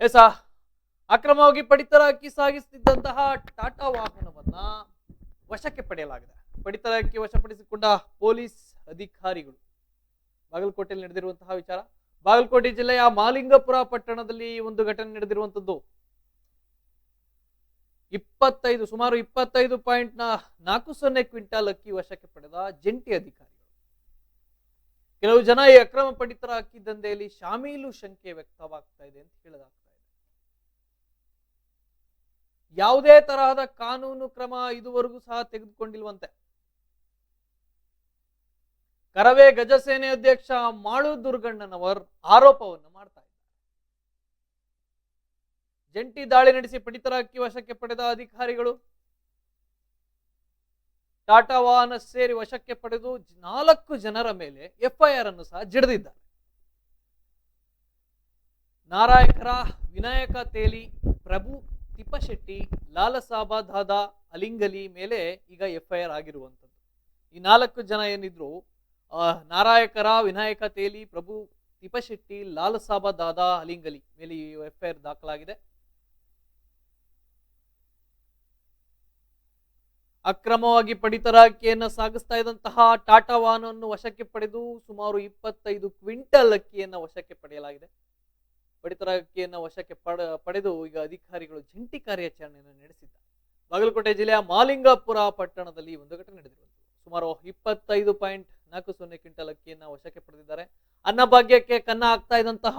ಎಸ ಅಕ್ರಮವಾಗಿ ಪಡಿತರ ಅಕ್ಕಿ ಸಾಗಿಸುತ್ತಿದ್ದಂತಹ ಟಾಟಾ ವಾಹನವನ್ನ ವಶಕ್ಕೆ ಪಡೆಯಲಾಗಿದೆ. ಪಡಿತರ ಅಕ್ಕಿ ವಶಪಡಿಸಿಕೊಂಡ ಪೊಲೀಸ್ ಅಧಿಕಾರಿಗಳು. ಬಾಗಲಕೋಟೆಯಲ್ಲಿ ನಡೆದಿರುವಂತಹ ವಿಚಾರ. ಬಾಗಲಕೋಟೆ ಜಿಲ್ಲೆಯ ಮಾಲಿಂಗಪುರ ಪಟ್ಟಣದಲ್ಲಿ ಒಂದು ಘಟನೆ ನಡೆದಿರುವಂತದ್ದು. ಸುಮಾರು 25.40 ಕ್ವಿಂಟಾಲ್ ಅಕ್ಕಿ ವಶಕ್ಕೆ ಪಡೆದ ಜಂಟಿ ಅಧಿಕಾರಿಗಳು. ಕೆಲವು ಜನ ಈ ಅಕ್ರಮ ಪಡಿತರ ಅಕ್ಕಿ ದಂಧೆಯಲ್ಲಿ ಶಾಮೀಲು ಶಂಕೆ ವ್ಯಕ್ತವಾಗ್ತಾ ಇದೆ ಅಂತ ಹೇಳಲಾಗ್ತಾ ಇದೆ. ಯಾವುದೇ ತರಹದ ಕಾನೂನು ಕ್ರಮ ಇದುವರೆಗೂ ಸಹ ತೆಗೆದುಕೊಂಡಿಲ್ವಂತೆ. ಕರವೇ ಗಜಸೇನೆ ಅಧ್ಯಕ್ಷ ಮಾಳು ದುರ್ಗಣ್ಣನವರ್ ಆರೋಪವನ್ನು ಮಾಡ್ತಾ ಇದ್ದಾರೆ. ಜಂಟಿ ದಾಳಿ ನಡೆಸಿ ಪಡಿತರ ಅಕ್ಕಿ ವಶಕ್ಕೆ ಪಡೆದ ಅಧಿಕಾರಿಗಳು ಟಾಟಾ ವಾಹನ ಸೇರಿ ವಶಕ್ಕೆ ಪಡೆದು 4 ಜನರ ಮೇಲೆ ಎಫ್ಐಆರ್ ಅನ್ನು ಸಹ ಜಡಿದಿದ್ದಾರೆ. ನಾರಾಯಕರ, ವಿನಾಯಕ ತೇಲಿ, ಪ್ರಭು ತಿಪ್ಪಶೆಟ್ಟಿ, ಲಾಲಸಾಬ ದಾದಾ ಅಲಿಂಗಲಿ ಮೇಲೆ ಈಗ ಎಫ್ಐಆರ್ ಆಗಿರುವಂತದ್ದು. ಈ 4 ಜನ ಏನಿದ್ರು, ನಾರಾಯಕರ, ವಿನಾಯಕ ತೇಲಿ, ಪ್ರಭು ತಿಪ್ಪಶೆಟ್ಟಿ, ಲಾಲಸಾಬ ದಾದಾ ಅಲಿಂಗಲಿ ಮೇಲೆ ಈ ಎಫ್ಐಆರ್ ದಾಖಲಾಗಿದೆ. ಅಕ್ರಮವಾಗಿ ಪಡಿತರ ಅಕ್ಕಿಯನ್ನು ಸಾಗಿಸ್ತಾ ಇದ್ದಂತಹ ಟಾಟಾ ವಾಹನವನ್ನು ವಶಕ್ಕೆ ಪಡೆದು ಸುಮಾರು 25 ಕ್ವಿಂಟಲ್ ಅಕ್ಕಿಯನ್ನು ವಶಕ್ಕೆ ಪಡೆಯಲಾಗಿದೆ. ಪಡಿತರ ಅಕ್ಕಿಯನ್ನು ವಶಕ್ಕೆ ಪಡೆದು ಈಗ ಅಧಿಕಾರಿಗಳು ಜಂಟಿ ಕಾರ್ಯಾಚರಣೆಯನ್ನು ನಡೆಸಿದ್ದಾರೆ. ಬಾಗಲಕೋಟೆ ಜಿಲ್ಲೆಯ ಮಾಲಿಂಗಪುರ ಪಟ್ಟಣದಲ್ಲಿ ಒಂದು ಘಟನೆ ನಡೆದಿರುವುದು. ಸುಮಾರು 25.40 ಕ್ವಿಂಟಲ್ ಅಕ್ಕಿಯನ್ನು ವಶಕ್ಕೆ ಪಡೆದಿದ್ದಾರೆ. ಅನ್ನಭಾಗ್ಯಕ್ಕೆ ಕನ್ನ ಹಾಕ್ತಾ ಇದ್ದಂತಹ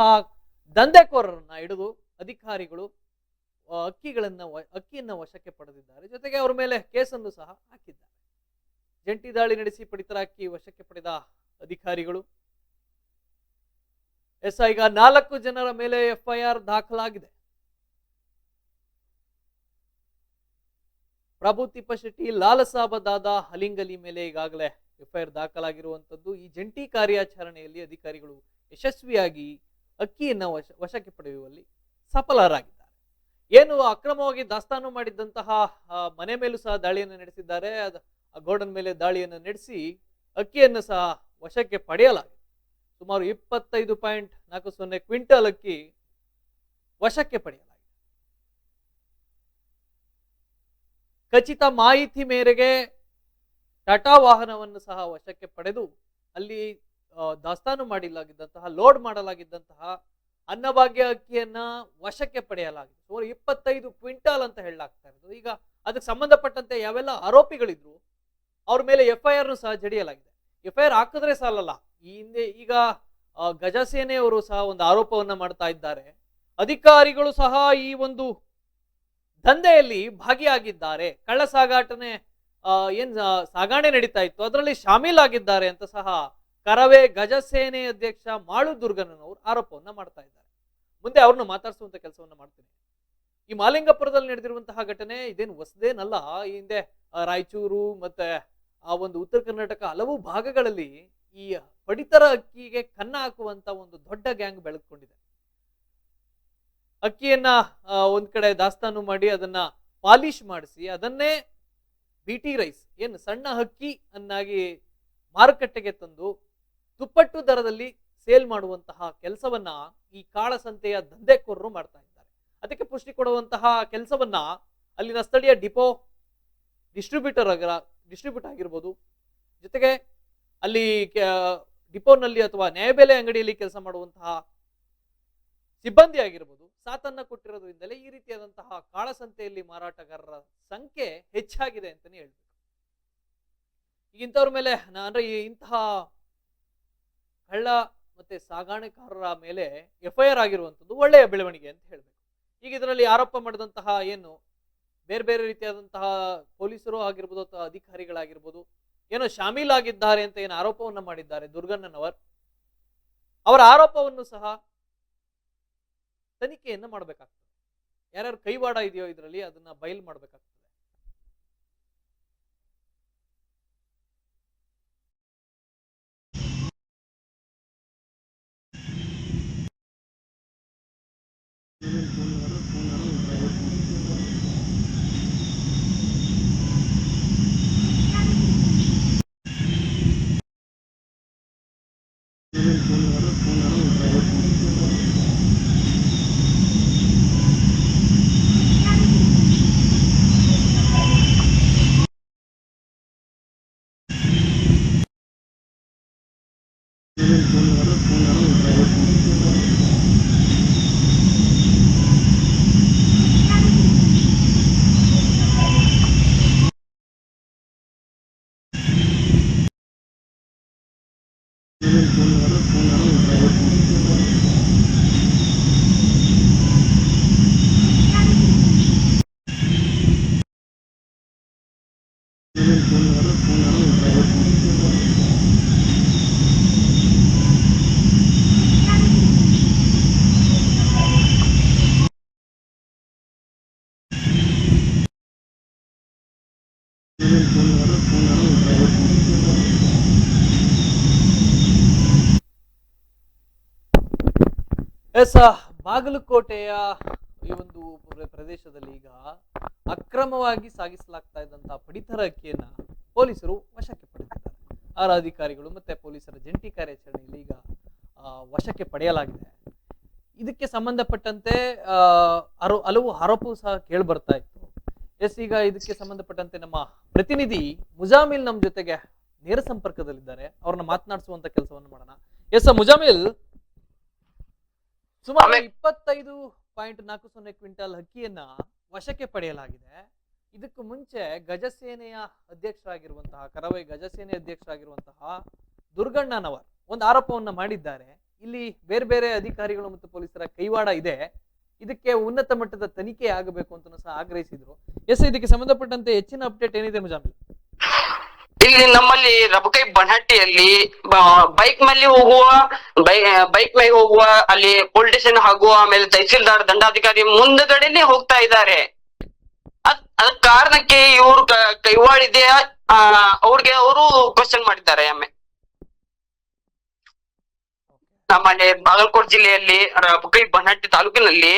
ದಂಧೆಕೋರರನ್ನ ಹಿಡಿದು ಅಧಿಕಾರಿಗಳು ಅಕ್ಕಿಯನ್ನ ವಶಕ್ಕೆ ಪಡೆದಿದ್ದಾರೆ. ಜೊತೆಗೆ ಅವರ ಮೇಲೆ ಕೇಸನ್ನು ಸಹ ಹಾಕಿದ್ದಾರೆ. ಜಂಟಿ ದಾಳಿ ನಡೆಸಿ ಪಡಿತರ ಅಕ್ಕಿ ವಶಕ್ಕೆ ಪಡೆದ ಅಧಿಕಾರಿಗಳು. ಈಗ 4 ಜನರ ಮೇಲೆ ಎಫ್ಐಆರ್ ದಾಖಲಾಗಿದೆ. ಪ್ರಭು ತಿಪ್ಪಶೆಟ್ಟಿ, ಲಾಲಸಾಬ ದಾದಾ ಹಲಿಂಗಲಿ ಮೇಲೆ ಈಗಾಗಲೇ ಎಫ್ಐಆರ್ ದಾಖಲಾಗಿರುವಂತದ್ದು. ಈ ಜಂಟಿ ಕಾರ್ಯಾಚರಣೆಯಲ್ಲಿ ಅಧಿಕಾರಿಗಳು ಯಶಸ್ವಿಯಾಗಿ ಅಕ್ಕಿಯನ್ನ ವಶಕ್ಕೆ ಪಡೆಯುವಲ್ಲಿ ಸಫಲರಾಗಿದ್ದಾರೆ. ಏನು ಅಕ್ರಮವಾಗಿ ದಾಸ್ತಾನು ಮಾಡಿದ್ದಂತಹ ಮನೆ ಮೇಲೂ ಸಹ ದಾಳಿಯನ್ನು ನಡೆಸಿದ್ದಾರೆ. ಗೋಡನ್ ಮೇಲೆ ದಾಳಿಯನ್ನು ನಡೆಸಿ ಅಕ್ಕಿಯನ್ನು ಸಹ ವಶಕ್ಕೆ ಪಡೆಯಲಾಗಿದೆ. ಸುಮಾರು 25.40 ಕ್ವಿಂಟಲ್ ಅಕ್ಕಿ ವಶಕ್ಕೆ ಪಡೆಯಲಾಗಿದೆ. ಖಚಿತ ಮಾಹಿತಿ ಮೇರೆಗೆ ಟಾಟಾ ವಾಹನವನ್ನು ಸಹ ವಶಕ್ಕೆ ಪಡೆದು ಅಲ್ಲಿ ದಾಸ್ತಾನು ಮಾಡಲಾಗಿದ್ದಂತಹ, ಲೋಡ್ ಮಾಡಲಾಗಿದ್ದಂತಹ ಅನ್ನಭಾಗ್ಯ ಅಕ್ಕಿಯನ್ನ ವಶಕ್ಕೆ ಪಡೆಯಲಾಗಿದೆ. ಸುಮಾರು 25 ಕ್ವಿಂಟಾಲ್ ಅಂತ ಹೇಳಲಾಗ್ತಾ ಇರೋದು. ಈಗ ಅದಕ್ಕೆ ಸಂಬಂಧಪಟ್ಟಂತೆ ಯಾವೆಲ್ಲ ಆರೋಪಿಗಳಿದ್ರು ಅವ್ರ ಮೇಲೆ ಎಫ್ಐಆರ್ ಸಹ ಜಡಿಯಲಾಗಿದೆ. ಎಫ್ಐಆರ್ ಹಾಕಿದ್ರೆ ಸಾಲಲ್ಲ, ಈ ಹಿಂದೆ ಈಗ ಗಜಸೇನೆಯವರು ಸಹ ಒಂದು ಆರೋಪವನ್ನ ಮಾಡ್ತಾ ಇದ್ದಾರೆ. ಅಧಿಕಾರಿಗಳು ಸಹ ಈ ಒಂದು ದಂಧೆಯಲ್ಲಿ ಭಾಗಿಯಾಗಿದ್ದಾರೆ, ಕಳ್ಳ ಸಾಗಾಟನೆ ಸಾಗಾಣೆ ನಡೀತಾ ಇತ್ತು ಅದರಲ್ಲಿ ಶಾಮೀಲಾಗಿದ್ದಾರೆ ಅಂತ ಸಹ ಕರವೇ ಗಜಸೇನೆ ಅಧ್ಯಕ್ಷ ಮಾಳು ದುರ್ಗಣ್ಣನವರು ಆರೋಪವನ್ನ ಮಾಡ್ತಾ ಇದ್ದಾರೆ. ಮುಂದೆ ಅವ್ರನ್ನ ಮಾತಾಡಿಸುವಂತ ಕೆಲಸವನ್ನ ಮಾಡ್ತೀನಿ. ಈ ಮಾಲಿಂಗಪುರದಲ್ಲಿ ನಡೆದಿರುವಂತಹ ಘಟನೆ ಇದೇನು ಹೊಸದೇನಲ್ಲ. ಈ ಹಿಂದೆ ರಾಯಚೂರು ಮತ್ತೆ ಆ ಒಂದು ಉತ್ತರ ಕರ್ನಾಟಕ ಹಲವು ಭಾಗಗಳಲ್ಲಿ ಈ ಪಡಿತರ ಅಕ್ಕಿಗೆ ಕನ್ನ ಹಾಕುವಂತ ಒಂದು ದೊಡ್ಡ ಗ್ಯಾಂಗ್ ಬೆಳೆದುಕೊಂಡಿದೆ. ಅಕ್ಕಿಯನ್ನ ಒಂದ್ ಕಡೆ ದಾಸ್ತಾನು ಮಾಡಿ ಅದನ್ನ ಪಾಲಿಶ್ ಮಾಡಿಸಿ ಅದನ್ನೇ ಬಿಟಿ ರೈಸ್, ಏನು ಸಣ್ಣ ಅಕ್ಕಿ ಅನ್ನಾಗಿ ಮಾರುಕಟ್ಟೆಗೆ ತಂದು ದುಪ್ಪಟ್ಟು ದರದಲ್ಲಿ ಸೇಲ್ ಮಾಡುವಂತಹ ಕೆಲಸವನ್ನ ಈ ಕಾಳಸಂತೆಯ ದಂಧೆಕೋರರು ಮಾಡ್ತಾ ಇದ್ದಾರೆ. ಅದಕ್ಕೆ ಪುಷ್ಟಿ ಕೊಡುವಂತಹ ಕೆಲಸವನ್ನ ಅಲ್ಲಿನ ಸ್ಥಳೀಯ ಡಿಸ್ಟ್ರಿಬ್ಯೂಟರ್ ಆಗಿರ್ಬೋದು, ಜೊತೆಗೆ ಅಲ್ಲಿ ಡಿಪೋನಲ್ಲಿ ಅಥವಾ ನ್ಯಾಯಬೆಲೆ ಅಂಗಡಿಯಲ್ಲಿ ಕೆಲಸ ಮಾಡುವಂತಹ ಸಿಬ್ಬಂದಿ ಆಗಿರ್ಬೋದು ಸಾಥನ್ನ ಕೊಟ್ಟಿರೋದ್ರಿಂದಲೇ ಈ ರೀತಿಯಾದಂತಹ ಕಾಳಸಂತೆಯಲ್ಲಿ ಮಾರಾಟಗಾರರ ಸಂಖ್ಯೆ ಹೆಚ್ಚಾಗಿದೆ ಅಂತಾನೆ ಹೇಳ್ಬೇಕು. ಈಗ ಇಂಥವ್ರ ಮೇಲೆ ಅಂದ್ರೆ ಇಂತಹ ಕಳ್ಳ ಮತ್ತೆ ಸಾಗಾಣೆಕಾರರ ಮೇಲೆ ಎಫ್ಐಆರ್ ಆಗಿರುವಂತದ್ದು ಒಳ್ಳೆಯ ಬೆಳವಣಿಗೆ ಅಂತ ಹೇಳ್ಬೇಕು. ಈಗ ಇದರಲ್ಲಿ ಆರೋಪ ಮಾಡಿದಂತಹ ಏನು ಬೇರೆ ಬೇರೆ ರೀತಿಯಾದಂತಹ ಪೊಲೀಸರು ಆಗಿರ್ಬೋದು ಅಥವಾ ಅಧಿಕಾರಿಗಳಾಗಿರ್ಬೋದು ಏನೋ ಶಾಮೀಲಾಗಿದ್ದಾರೆ ಅಂತ ಏನು ಆರೋಪವನ್ನ ಮಾಡಿದ್ದಾರೆ ದುರ್ಗಣ್ಣನವರ್, ಅವರ ಆರೋಪವನ್ನು ಸಹ ತನಿಖೆಯನ್ನ ಮಾಡಬೇಕಾಗ್ತದೆ. ಯಾರ್ಯಾರು ಕೈವಾಡ ಇದೆಯೋ ಇದರಲ್ಲಿ ಅದನ್ನ ಬಯಲು ಮಾಡಬೇಕಾಗ್ತದೆ. ಎಸ್ ಬಾಗಲಕೋಟೆಯ ಈ ಒಂದು ಪ್ರದೇಶದಲ್ಲಿ ಈಗ ಅಕ್ರಮವಾಗಿ ಸಾಗಿಸಲಾಗ್ತಾ ಇದ್ದಂತಹ ಪಡಿತರ ಅಕ್ಕಿಯನ್ನ ಪೊಲೀಸರು ವಶಕ್ಕೆ ಪಡೆದಿದ್ದಾರೆ. ಆರ್ ಅಧಿಕಾರಿಗಳು ಮತ್ತೆ ಪೊಲೀಸರ ಜಂಟಿ ಕಾರ್ಯಾಚರಣೆಯಲ್ಲಿ ಈಗ ವಶಕ್ಕೆ ಪಡೆಯಲಾಗಿದೆ. ಇದಕ್ಕೆ ಸಂಬಂಧಪಟ್ಟಂತೆ ಹಲವು ಆರೋಪವೂ ಸಹ ಕೇಳಿ ಬರ್ತಾ ಇತ್ತು. ಎಸ್ ಈಗ ಇದಕ್ಕೆ ಸಂಬಂಧಪಟ್ಟಂತೆ ನಮ್ಮ ಪ್ರತಿನಿಧಿ ಮುಜಾಮಿಲ್ ನಮ್ಮ ಜೊತೆಗೆ ನೇರ ಸಂಪರ್ಕದಲ್ಲಿದ್ದಾರೆ. ಅವ್ರನ್ನ ಮಾತನಾಡಿಸುವಂತ ಕೆಲಸವನ್ನು ಮಾಡೋಣ. ಎಸ್ ಮುಜಾಮಿಲ್, ಸುಮಾರು 25.40 ಕ್ವಿಂಟಲ್ ಅಕ್ಕಿಯನ್ನ ವಶಕ್ಕೆ ಪಡೆಯಲಾಗಿದೆ. ಇದಕ್ಕೂ ಮುಂಚೆ ಗಜಸೇನೆಯ ಅಧ್ಯಕ್ಷರಾಗಿರುವಂತಹ ಕರಾವಳಿ ಗಜಸೇನೆ ಅಧ್ಯಕ್ಷರಾಗಿರುವಂತಹ ದುರ್ಗಣ್ಣನವರ್ ಒಂದು ಆರೋಪವನ್ನ ಮಾಡಿದ್ದಾರೆ. ಇಲ್ಲಿ ಬೇರೆ ಬೇರೆ ಅಧಿಕಾರಿಗಳು ಮತ್ತು ಪೊಲೀಸರ ಕೈವಾಡ ಇದೆ, ಇದಕ್ಕೆ ಉನ್ನತ ಮಟ್ಟದ ತನಿಖೆ ಆಗಬೇಕು ಅಂತ ಸಹ ಆಗ್ರಹಿಸಿದ್ರು. ಎಸ್ ಇದಕ್ಕೆ ಸಂಬಂಧಪಟ್ಟಂತೆ ಹೆಚ್ಚಿನ ಅಪ್ಡೇಟ್ ಏನಿದೆ ಮುಜಾಮಿಲ್? ಇಲ್ಲಿ ನಮ್ಮಲ್ಲಿ ರಬಕೈ ಬನಹಟ್ಟಿಯಲ್ಲಿ ಬೈಕ್ ಮೇಲೆ ಹೋಗುವ ಅಲ್ಲಿ ಪೊಲೀಸ್ ಸ್ಟೇಷನ್ ಹಾಗೂ ಆಮೇಲೆ ತಹಸೀಲ್ದಾರ್ ದಂಡಾಧಿಕಾರಿ ಮುಂದಗಡೆನೆ ಹೋಗ್ತಾ ಇದ್ದಾರೆ. ಅದ ಕಾರಣಕ್ಕೆ ಇವ್ರು ಕೈವಾಡಿದೆ ಅವ್ರಿಗೆ ಅವರು ಕ್ವಶನ್ ಮಾಡಿದ್ದಾರೆ. ನಮ್ಮಲ್ಲಿ ಬಾಗಲಕೋಟೆ ಜಿಲ್ಲೆಯಲ್ಲಿ ರಬಕೈ ಬನಹಟ್ಟಿ ತಾಲೂಕಿನಲ್ಲಿ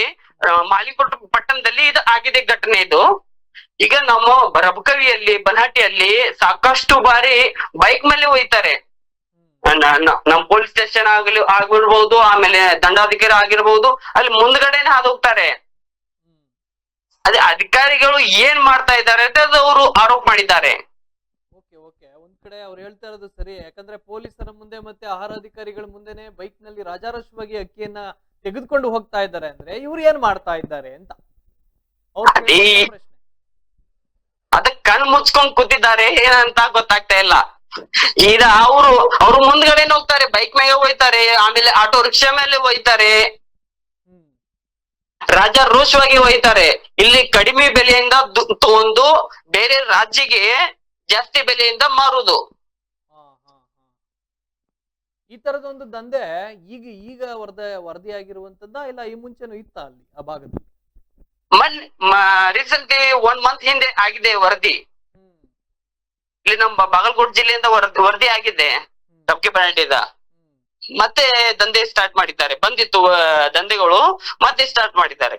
ಮಾಲಿಕೋಟ್ ಪಟ್ಟಣದಲ್ಲಿ ಇದು ಆಗಿದೆ ಘಟನೆ. ಇದು ಈಗ ನಮ್ಮ ರಬಕವಿಯಲ್ಲಿ ಬನಹಟ್ಟಿಯಲ್ಲಿ ಸಾಕಷ್ಟು ಬಾರಿ ಬೈಕ್ ಮೇಲೆ ಒಯ್ತಾರೆ. ನಮ್ ಪೊಲೀಸ್ ಸ್ಟೇಷನ್ ಆಗಿರ್ಬಹುದು, ಆಮೇಲೆ ದಂಡಾಧಿಕಾರಿ ಆಗಿರ್ಬಹುದು, ಅಲ್ಲಿ ಮುಂದ್ಗಡೆನೆ ಹಾದು ಹೋಗ್ತಾರೆ. ಅದೇ ಅಧಿಕಾರಿಗಳು ಏನ್ ಮಾಡ್ತಾ ಇದ್ದಾರೆ ಅಂತ ಅವರು ಆರೋಪ ಮಾಡಿದ್ದಾರೆ. ಒಂದ್ ಕಡೆ ಅವ್ರು ಹೇಳ್ತಾ ಇರೋದು ಸರಿ, ಯಾಕಂದ್ರೆ ಪೊಲೀಸರ ಮುಂದೆ ಮತ್ತೆ ಆಹಾರ ಅಧಿಕಾರಿಗಳ ಮುಂದೆನೆ ಬೈಕ್ ನಲ್ಲಿ ರಾಜಾರೋಷವಾಗಿ ಅಕ್ಕಿಯನ್ನ ತೆಗೆದುಕೊಂಡು ಹೋಗ್ತಾ ಇದ್ದಾರೆ ಅಂದ್ರೆ ಇವ್ರು ಏನ್ ಮಾಡ್ತಾ ಇದ್ದಾರೆ ಅಂತ ಅದಕ್ಕೆ ಕಣ್ ಮುಚ್ಕೊಂಡ್ ಕೂತಿದ್ದಾರೆ, ಏನಂತ ಗೊತ್ತಾಗ್ತಾ ಇಲ್ಲ. ಈಗ ಅವ್ರು ಮುಂದ್ಗಡೆನೆ ಹೋಗ್ತಾರೆ, ಬೈಕ್ ಮೇಲೆ ಹೋಯ್ತಾರೆ, ಆಮೇಲೆ ಆಟೋ ರಿಕ್ಷಾ ಮೇಲೆ ಹೋಯ್ತಾರೆ, ರಾಜಾರೋಷವಾಗಿ ಹೋಯ್ತಾರೆ. ಇಲ್ಲಿ ಕಡಿಮೆ ಬೆಲೆಯಿಂದ ಒಂದು ಬೇರೆ ರಾಜ್ಯಕ್ಕೆ ಜಾಸ್ತಿ ಬೆಲೆಯಿಂದ ಮಾರುದು. ಈ ತರದೊಂದು ದಂಧೆ ಈಗ ವರದಿಯಾಗಿರುವಂತದ್ದ ಇಲ್ಲ ಈ ಮುಂಚೆನೂ ಇತ್ತ ಅಲ್ಲಿ ಆ ಭಾಗದಲ್ಲಿ? ರೀಸೆಂಟ್ಲಿ 1 ಮಂತ್ ಹಿಂದೆ ಆಗಿದೆ ವರದಿ. ಇಲ್ಲಿ ನಮ್ಮ ಬಾಗಲಕೋಟೆ ಜಿಲ್ಲೆಯಿಂದ ವರದಿ ಆಗಿದೆ ರಬಕೈ ಬನಹಟ್ಟಿಯಿಂದ. ಮತ್ತೆ ದಂಧೆ ಸ್ಟಾರ್ಟ್ ಮಾಡಿದ್ದಾರೆ. ಬಂದಿತ್ತು ದಂಧೆಗಳು, ಮತ್ತೆ ಸ್ಟಾರ್ಟ್ ಮಾಡಿದ್ದಾರೆ.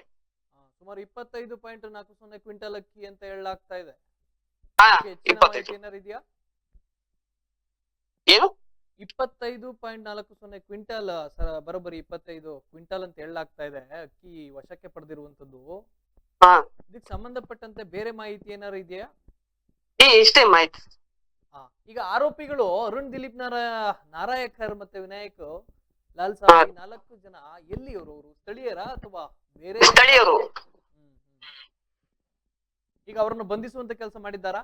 ಸುಮಾರು 25.40 ಕ್ವಿಂಟಲ್ ಅಕ್ಕಿ ಅಂತ ಹೇಳಲಾಗ್ತಾ ಇದೆ. 25 ಇದೆಯಾ? ಏನು 25.40 ಕ್ವಿಂಟಲ್ ಬರೋಬ್ಬರಿ 25 ಕ್ವಿಂಟಲ್ ಅಂತ ಹೇಳಲಾಗ್ತಾ ಇದೆ ಅಕ್ಕಿ ವಶಕ್ಕೆ ಪಡೆದಿರುವಂತದ್ದು. ಇದಕ್ಕೆ ಸಂಬಂಧಪಟ್ಟಂತೆ ಬೇರೆ ಮಾಹಿತಿ ಏನಾರು ಇದೆಯಾ? ಇಷ್ಟೇ ಮಾಹಿತಿ. ಈಗ ಆರೋಪಿಗಳು ಅರುಣ್ ದಿಲೀಪ್ ನಾರಾಯಕರ್ ಮತ್ತೆ ವಿನಾಯಕ್ ಲಾಲ್ ಸಾಬ್ 4 ಜನ ಎಲ್ಲಿಯವರು? ಅವರು ಸ್ಥಳೀಯರ ಅಥವಾ ಬೇರೆ? ಸ್ಥಳೀಯರು. ಈಗ ಅವರನ್ನು ಬಂಧಿಸುವಂತ ಕೆಲಸ ಮಾಡಿದ್ದಾರಾ?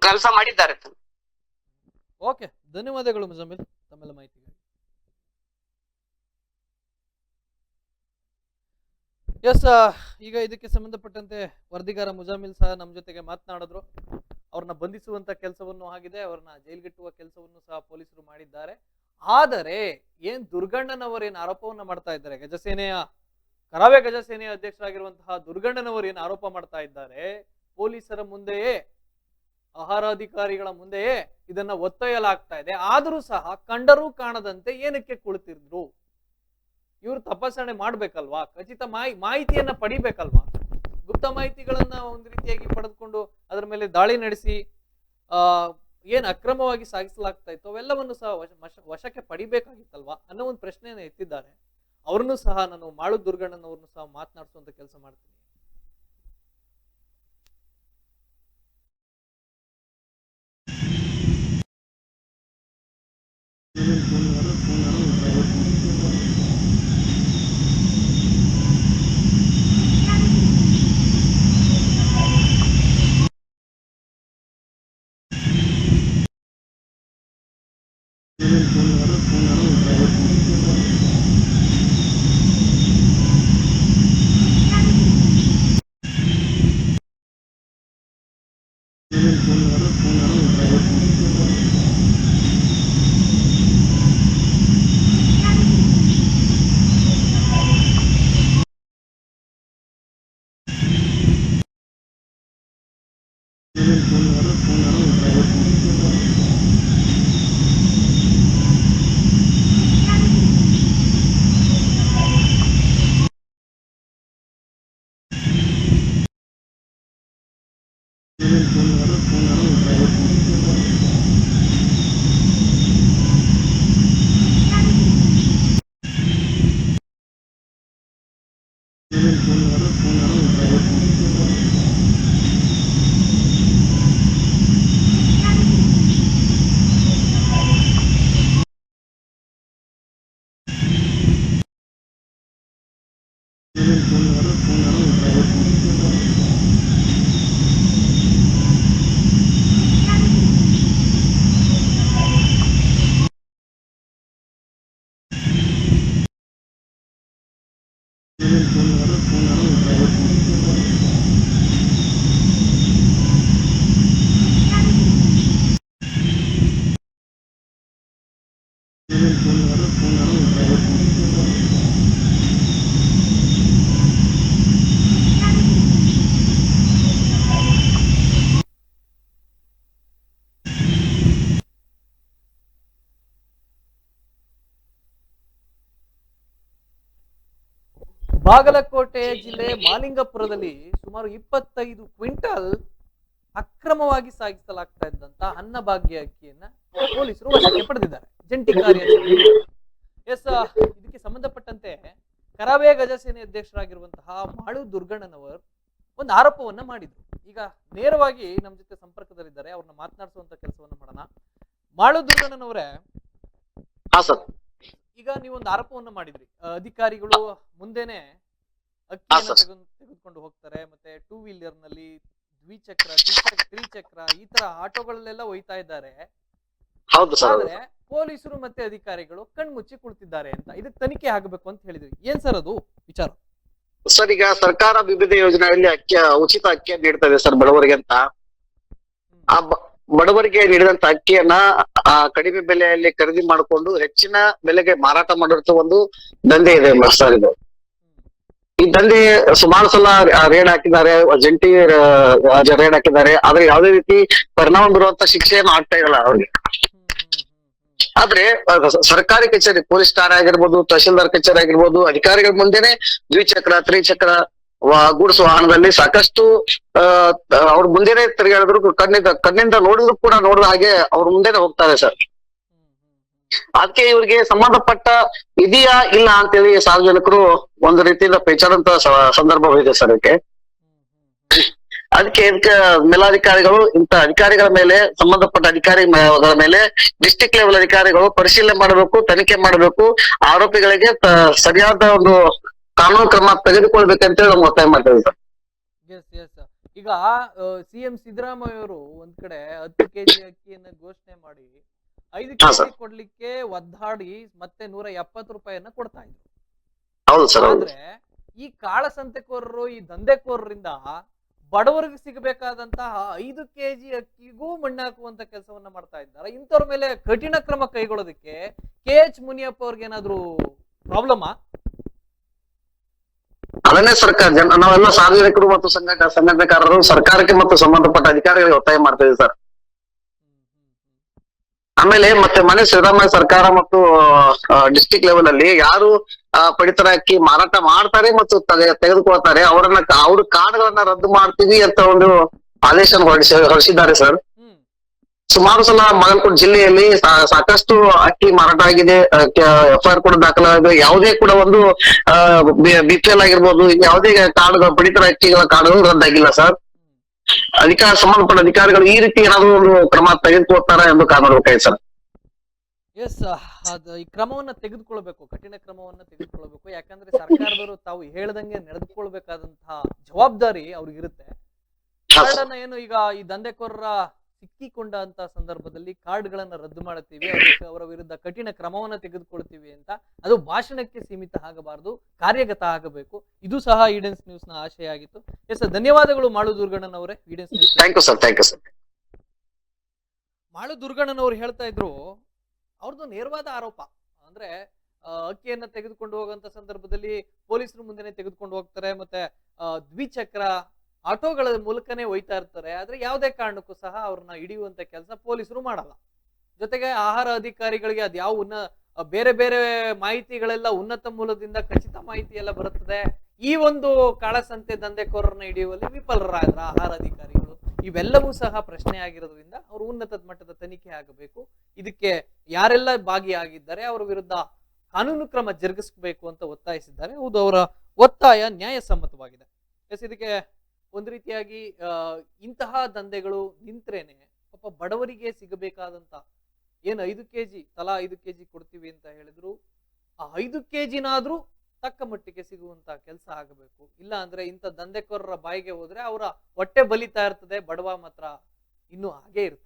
ಕೆಲಸ ಮಾಡಿದ್ದಾರೆ. ಓಕೆ, ಧನ್ಯವಾದಗಳು ಮುಜಾಮಿಲ್ ತಮ್ಮೆಲ್ಲ ಮಾಹಿತಿಗೆ. ಎಸ್ ಈಗ ಇದಕ್ಕೆ ಸಂಬಂಧಪಟ್ಟಂತೆ ವರದಿಗಾರ ಮುಜಾಮಿಲ್ ಸಹ ನಮ್ಮ ಜೊತೆಗೆ ಮಾತನಾಡಿದ್ರು. ಅವ್ರನ್ನ ಬಂಧಿಸುವಂತ ಕೆಲಸವನ್ನು ಆಗಿದೆ, ಅವ್ರನ್ನ ಜೈಲ್ಗೆಟ್ಟುವ ಕೆಲಸವನ್ನು ಸಹ ಪೊಲೀಸರು ಮಾಡಿದ್ದಾರೆ. ಆದರೆ ಏನ್ ದುರ್ಗಣ್ಣನವರೇನು ಆರೋಪವನ್ನ ಮಾಡ್ತಾ ಇದ್ದಾರೆ, ಕರಾವಳಿ ಗಜಸೇನೆಯ ಅಧ್ಯಕ್ಷರಾಗಿರುವಂತಹ ದುರ್ಗಣ್ಣನವರು ಏನು ಆರೋಪ ಮಾಡ್ತಾ ಇದ್ದಾರೆ, ಪೊಲೀಸರ ಮುಂದೆಯೇ ಆಹಾರ ಅಧಿಕಾರಿಗಳ ಮುಂದೆಯೇ ಇದನ್ನ ಒತ್ತೊಯ್ಯಲಾಗ್ತಾ ಇದೆ. ಆದರೂ ಸಹ ಕಂಡರೂ ಕಾಣದಂತೆ ಏನಕ್ಕೆ ಕುಳಿತಿದ್ರು? ಇವ್ರು ತಪಾಸಣೆ ಮಾಡ್ಬೇಕಲ್ವಾ? ಖಚಿತ ಮಾಹಿತಿಯನ್ನ ಪಡಿಬೇಕಲ್ವಾ? ಗುಪ್ತ ಮಾಹಿತಿಗಳನ್ನ ಒಂದು ರೀತಿಯಾಗಿ ಪಡೆದುಕೊಂಡು ಅದರ ಮೇಲೆ ದಾಳಿ ನಡೆಸಿ ಏನ್ ಅಕ್ರಮವಾಗಿ ಸಾಗಿಸಲಾಗ್ತಾ ಇತ್ತು ಅವೆಲ್ಲವನ್ನು ಸಹ ವಶಕ್ಕೆ ಪಡಿಬೇಕಾಗಿತ್ತಲ್ವಾ ಅನ್ನೋ ಒಂದು ಪ್ರಶ್ನೆಯನ್ನ ಎತ್ತಿದ್ದಾರೆ. ಅವ್ರನ್ನೂ ಸಹ ನಾನು ಮಾಳು ದುರ್ಗಣ್ಣನವ್ರನ್ನು ಸಹ ಮಾತನಾಡಿಸುವಂತ ಕೆಲಸ ಮಾಡ್ತೀನಿ. ಬಾಗಲಕೋಟೆ ಜಿಲ್ಲೆ ಮಾಲಿಂಗಪುರದಲ್ಲಿ ಸುಮಾರು 25 ಕ್ವಿಂಟಲ್ ಅಕ್ರಮವಾಗಿ ಸಾಗಿಸಲಾಗ್ತಾ ಇದ್ದಂತ ಅನ್ನಭಾಗ್ಯ ಅಕ್ಕಿಯನ್ನ ಪೊಲೀಸರು ವಶಕ್ಕೆ ಪಡೆದಿದ್ದಾರೆ. ಜಂಟಿ ಕಾರ್ಯಾಚರಣೆ. ಇದಕ್ಕೆ ಸಂಬಂಧಪಟ್ಟಂತೆ ಕರಾವಳಿ ಗಜಸೇನೆ ಅಧ್ಯಕ್ಷರಾಗಿರುವಂತಹ ಮಾಳು ದುರ್ಗಣ್ಣನವರು ಒಂದು ಆರೋಪವನ್ನ ಮಾಡಿದ್ರು. ಈಗ ನೇರವಾಗಿ ನಮ್ಮ ಜೊತೆ ಸಂಪರ್ಕದಲ್ಲಿದ್ದಾರೆ, ಅವ್ರನ್ನ ಮಾತನಾಡಿಸುವಂತ ಕೆಲಸವನ್ನ ಮಾಡೋಣ. ಮಾಳು ದುರ್ಗಣ್ಣನವರೇ, ಈಗ ನೀವೊಂದು ಆರೋಪವನ್ನ ಮಾಡಿದ್ರಿ, ಅಧಿಕಾರಿಗಳು ಮುಂದೆನೆ ಅಕ್ಕಿಯನ್ನು ತೆಗೆದುಕೊಂಡು ಹೋಗ್ತಾರೆ, ಮತ್ತೆ 2 ವೀಲರ್ ನಲ್ಲಿ ದ್ವಿಚಕ್ರ ತ್ರಿಚಕ್ರ ಈ ತರ ಆಟೋಗಳಲ್ಲೆಲ್ಲ ಒಯ್ತಾ ಇದ್ದಾರೆ. ಆದ್ರೆ ಪೊಲೀಸರು ಮತ್ತೆ ಅಧಿಕಾರಿಗಳು ಕಣ್ಮುಚ್ಚಿ ಕುಳಿತಿದ್ದಾರೆ ಅಂತ, ಇದಕ್ಕೆ ತನಿಖೆ ಆಗಬೇಕು ಅಂತ ಹೇಳಿದ್ರಿ. ಏನ್ ಸರ್ ಅದು ವಿಚಾರ? ಸರ್, ಈಗ ಸರ್ಕಾರ ವಿವಿಧ ಯೋಜನೆಗಳಲ್ಲಿ ಉಚಿತ ಅಕ್ಕಿಯನ್ನು ನೀಡ್ತಾ ಇದೆ ಸರ್ ಬಡವರಿಗೆ ಅಂತ. ಆ ಬಡವರಿಗೆ ನೀಡಿದಂತ ಅಕ್ಕಿಯನ್ನ ಕಡಿಮೆ ಬೆಲೆಯಲ್ಲಿ ಖರೀದಿ ಮಾಡಿಕೊಂಡು ಹೆಚ್ಚಿನ ಬೆಲೆಗೆ ಮಾರಾಟ ಮಾಡಿರೋ ಒಂದು ದಂಧೆ ಇದೆ ಸರ್. ಇದು ಈ ದಂಧೆ ಸುಮಾರು ಸಲ ರೇಡ್ ಹಾಕಿದ್ದಾರೆ, ಜಂಟಿ ರೇಡ್ ಹಾಕಿದ್ದಾರೆ. ಆದ್ರೆ ಯಾವುದೇ ರೀತಿ ಪರಿಣಾಮ ಬೀರುವಂತ ಶಿಕ್ಷೆಯನ್ನು ಆಗ್ತಾ ಇಲ್ಲ ಅವ್ರಿಗೆ. ಆದ್ರೆ ಸರ್ಕಾರಿ ಕಚೇರಿ, ಪೊಲೀಸ್ ಠಾಣೆ ಆಗಿರ್ಬೋದು, ತಹಶೀಲ್ದಾರ್ ಕಚೇರಿ ಆಗಿರ್ಬೋದು, ಅಧಿಕಾರಿಗಳ ಮುಂದೆನೆ ದ್ವಿಚಕ್ರ ತ್ರಿಚಕ್ರ ಗೂಡ್ಸ್ ವಾಹನದಲ್ಲಿ ಸಾಕಷ್ಟು ಅವ್ರ ಮುಂದೆನೆ ತಿರುಗಾಡಿದ್ರು, ಕಣ್ಣಿಂದ ನೋಡಿದ್ರು ಕೂಡ ನೋಡಿದ ಹಾಗೆ ಅವ್ರ ಮುಂದೆನೆ ಹೋಗ್ತಾರೆ ಸರ್. ಅದಕ್ಕೆ ಇವ್ರಿಗೆ ಸಂಬಂಧಪಟ್ಟ ಇದೆಯಾ ಇಲ್ಲ ಅಂತೇಳಿ ಸಾರ್ವಜನಿಕರು ಒಂದು ರೀತಿಯಿಂದ ಪೇಚಾಡುವಂತ ಸಂದರ್ಭ ಇದೆ ಸರ್. ಇದಕ್ಕೆ ಮೇಲಾಧಿಕಾರಿಗಳು ಇಂತ ಅಧಿಕಾರಿಗಳ ಮೇಲೆ, ಸಂಬಂಧಪಟ್ಟ ಅಧಿಕಾರಿಗಳ ಮೇಲೆ ಡಿಸ್ಟ್ರಿಕ್ಟ್ ಲೆವೆಲ್ ಅಧಿಕಾರಿಗಳು ಪರಿಶೀಲನೆ ಮಾಡಬೇಕು, ತನಿಖೆ ಮಾಡಬೇಕು, ಆರೋಪಿಗಳಿಗೆ ಸರಿಯಾದ ಒಂದು ಕಾನೂನು ಕ್ರಮ ತೆಗೆದುಕೊಳ್ಬೇಕಂತೇಳಿ ನಾವು ಒತ್ತಾಯ ಮಾಡ್ತೇವೆ ಸರ್. ಈಗ ಸಿಎಂ ಸಿದ್ದರಾಮಯ್ಯ ಅವರು ಒಂದ್ ಕಡೆ 10 ಕೆಜಿ ಅಕ್ಕಿಯನ್ನ ಘೋಷಣೆ ಮಾಡಿ 5 ಕೆಜಿ ಕೊಡ್ಲಿಕ್ಕೆ ಒದ್ದಾಡಿ ಮತ್ತೆ 170 ರೂಪಾಯಿಯನ್ನ ಕೊಡ್ತಾ ಇದ್ರು. ಹೌದು ಸರ್. ಆದ್ರೆ ಈ ಕಾಳಸಂತೆಕೋರರು, ಈ ದಂಧೆಕೋರರಿಂದ ಬಡವರಿಗೆ ಸಿಗಬೇಕಾದಂತಹ 5 ಕೆಜಿ ಅಕ್ಕಿಗೂ ಮಣ್ಣಾಕುವಂತ ಕೆಲಸವನ್ನ ಮಾಡ್ತಾ ಇದ್ದಾರೆ. ಇಂಥವ್ರ ಮೇಲೆ ಕಠಿಣ ಕ್ರಮ ಕೈಗೊಳ್ಳೋದಕ್ಕೆ KH ಮುನಿಯಪ್ಪ ಅವ್ರಿಗೆ ಏನಾದ್ರು ಪ್ರಾಬ್ಲಮಾ? ಅದನ್ನೇ ಸರ್ಕಾರ ನಾವೆಲ್ಲ ಸಾರ್ವಜನಿಕರು ಮತ್ತು ಸಂಘಟನೆಕಾರರು ಸರ್ಕಾರಕ್ಕೆ ಮತ್ತು ಸಂಬಂಧಪಟ್ಟ ಅಧಿಕಾರಿಗಳಿಗೆ ಒತ್ತಾಯ ಮಾಡ್ತೇವೆ ಸರ್. ಆಮೇಲೆ ಮತ್ತೆ ಮನೆ ಸಿದ್ದರಾಮಯ್ಯ ಸರ್ಕಾರ ಮತ್ತು ಡಿಸ್ಟ್ರಿಕ್ಟ್ ಲೆವೆಲ್ ಅಲ್ಲಿ ಯಾರು ಪಡಿತರ ಅಕ್ಕಿ ಮಾರಾಟ ಮಾಡ್ತಾರೆ ಮತ್ತು ತೆಗೆದುಕೊಳ್ತಾರೆ ಅವ್ರ ಕಾರ್ಡ್ಗಳನ್ನ ರದ್ದು ಮಾಡ್ತೀವಿ ಅಂತ ಒಂದು ಆದೇಶ ಹೊರಡಿಸಿದ್ದಾರೆ ಸರ್. ಸುಮಾರು ಸಲ ಬಾಗಲಕೋಟೆ ಜಿಲ್ಲೆಯಲ್ಲಿ ಸಾಕಷ್ಟು ಅಕ್ಕಿ ಮಾರಾಟ ಆಗಿದೆ, FIR ಕೂಡ ದಾಖಲಾಗಿದೆ. ಯಾವುದೇ ಕೂಡ ಒಂದು BPL ಆಗಿರ್ಬೋದು, ಯಾವುದೇ ಕಾರ್ಡ್ಗಳು, ಪಡಿತರ ಅಕ್ಕಿಗಳ ಕಾರ್ಡ್ಗಳು ರದ್ದಾಗಿಲ್ಲ ಸರ್. ಸಂಬಂಧಪಟ್ಟ ಅಧಿಕಾರಿಗಳು ಈ ರೀತಿ ಏನಾದ್ರು ಒಂದು ಕ್ರಮ ತೆಗೆದುಕೊಳ್ತಾರ ಎಂದು ಕಾಣಬೇಕಾಗಿದೆ ಸರ್. ಈ ಕ್ರಮವನ್ನ ತೆಗೆದುಕೊಳ್ಬೇಕು, ಕಠಿಣ ಕ್ರಮವನ್ನ ತೆಗೆದುಕೊಳ್ಬೇಕು. ಯಾಕಂದ್ರೆ ಸರ್ಕಾರದವರು ತಾವು ಹೇಳ್ದಂಗೆ ನಡೆದುಕೊಳ್ಬೇಕಾದಂತಹ ಜವಾಬ್ದಾರಿ ಅವ್ರಿಗಿರುತ್ತೆ. ಕಾರ್ಡ್ ಏನು ಈಗ ಈ ದಂಧೆಕೋರರ ಸಿಕ್ಕಿಕೊಂಡ ಅಂತ ಸಂದರ್ಭದಲ್ಲಿ ಕಾರ್ಡ್ಗಳನ್ನ ರದ್ದು ಮಾಡುತ್ತೀವಿ, ಅವರ ವಿರುದ್ಧ ಕಠಿಣ ಕ್ರಮವನ್ನ ತೆಗೆದುಕೊಳ್ತೀವಿ ಅಂತ ಅದು ಭಾಷಣಕ್ಕೆ ಸೀಮಿತ ಆಗಬಾರದು, ಕಾರ್ಯಗತ ಆಗಬೇಕು. ಇದು ಸಹ ಈಡೆನ್ಸ್ ನ್ಯೂಸ್ ನ ಆಶಯ ಆಗಿತ್ತು. ಧನ್ಯವಾದಗಳು ಮಾಳು ದುರ್ಗಣ್ಣನವರೇ, ಈಡೆನ್ಸ್ news. Thank you sir. Malu ದುರ್ಗಣ್ಣನವರು ಹೇಳ್ತಾ ಇದ್ರು, ಅವ್ರದ್ದು ನೇರವಾದ ಆರೋಪ ಅಂದ್ರೆ ಅಕ್ಕಿಯನ್ನ ತೆಗೆದುಕೊಂಡು ಹೋಗುವಂತ ಸಂದರ್ಭದಲ್ಲಿ ಪೊಲೀಸರು ಮುಂದೆನೆ ತೆಗೆದುಕೊಂಡು ಹೋಗ್ತಾರೆ, ಮತ್ತೆ ದ್ವಿಚಕ್ರ ಆಟೋಗಳ ಮೂಲಕನೇ ಒಯ್ತಾ ಇರ್ತಾರೆ. ಆದ್ರೆ ಯಾವುದೇ ಕಾರಣಕ್ಕೂ ಸಹ ಅವ್ರನ್ನ ಹಿಡಿಯುವಂತ ಕೆಲಸ ಪೊಲೀಸರು ಮಾಡಲ್ಲ. ಜೊತೆಗೆ ಆಹಾರ ಅಧಿಕಾರಿಗಳಿಗೆ ಅದ್ಯಾವ ಬೇರೆ ಬೇರೆ ಮಾಹಿತಿಗಳೆಲ್ಲ ಉನ್ನತ ಮೂಲದಿಂದ ಖಚಿತ ಮಾಹಿತಿ ಎಲ್ಲ ಬರುತ್ತದೆ. ಈ ಒಂದು ಕಾಳಸಂತೆ ದಂಧೆಕೋರರನ್ನ ಹಿಡಿಯುವಲ್ಲಿ ವಿಫಲರಾದ್ರ ಆಹಾರ ಅಧಿಕಾರಿಗಳು. ಇವೆಲ್ಲವೂ ಸಹ ಪ್ರಶ್ನೆ ಆಗಿರೋದ್ರಿಂದ ಅವರು ಉನ್ನತ ಮಟ್ಟದ ತನಿಖೆ ಆಗಬೇಕು. ಇದಕ್ಕೆ ಯಾರೆಲ್ಲ ಭಾಗಿಯಾಗಿದ್ದಾರೆ ಅವರ ವಿರುದ್ಧ ಕಾನೂನು ಕ್ರಮ ಜರುಗಿಸಬೇಕು ಅಂತ ಒತ್ತಾಯಿಸಿದ್ದಾರೆ. ಹೌದು, ಅವರ ಒತ್ತಾಯ ನ್ಯಾಯಸಮ್ಮತವಾಗಿದೆ. ಎಸ್, ಇದಕ್ಕೆ ಒಂದು ರೀತಿಯಾಗಿ ಇಂತಹ ದಂಧೆಗಳು ನಿಂತ್ರೇನೆ ಪಾಪ ಬಡವರಿಗೆ ಸಿಗಬೇಕಾದಂತ ಏನು 5 ಕೆಜಿ ತಲಾ 5 ಕೆಜಿ ಕೊಡ್ತೀವಿ ಅಂತ ಹೇಳಿದ್ರು, ಆ 5 ಕೆಜಿನಾದ್ರೂ ತಕ್ಕ ಮಟ್ಟಿಗೆ ಸಿಗುವಂತ ಕೆಲಸ ಆಗಬೇಕು. ಇಲ್ಲ ಅಂದ್ರೆ ಇಂಥ ದಂಧೆಕೋರರ ಬಾಯಿಗೆ ಹೋದ್ರೆ ಅವರ ಹೊಟ್ಟೆ ಬಲಿತಾ ಇರ್ತದೆ, ಬಡವ ಮಾತ್ರ ಇನ್ನೂ ಹಾಗೆ ಇರ್ತಾನೆ.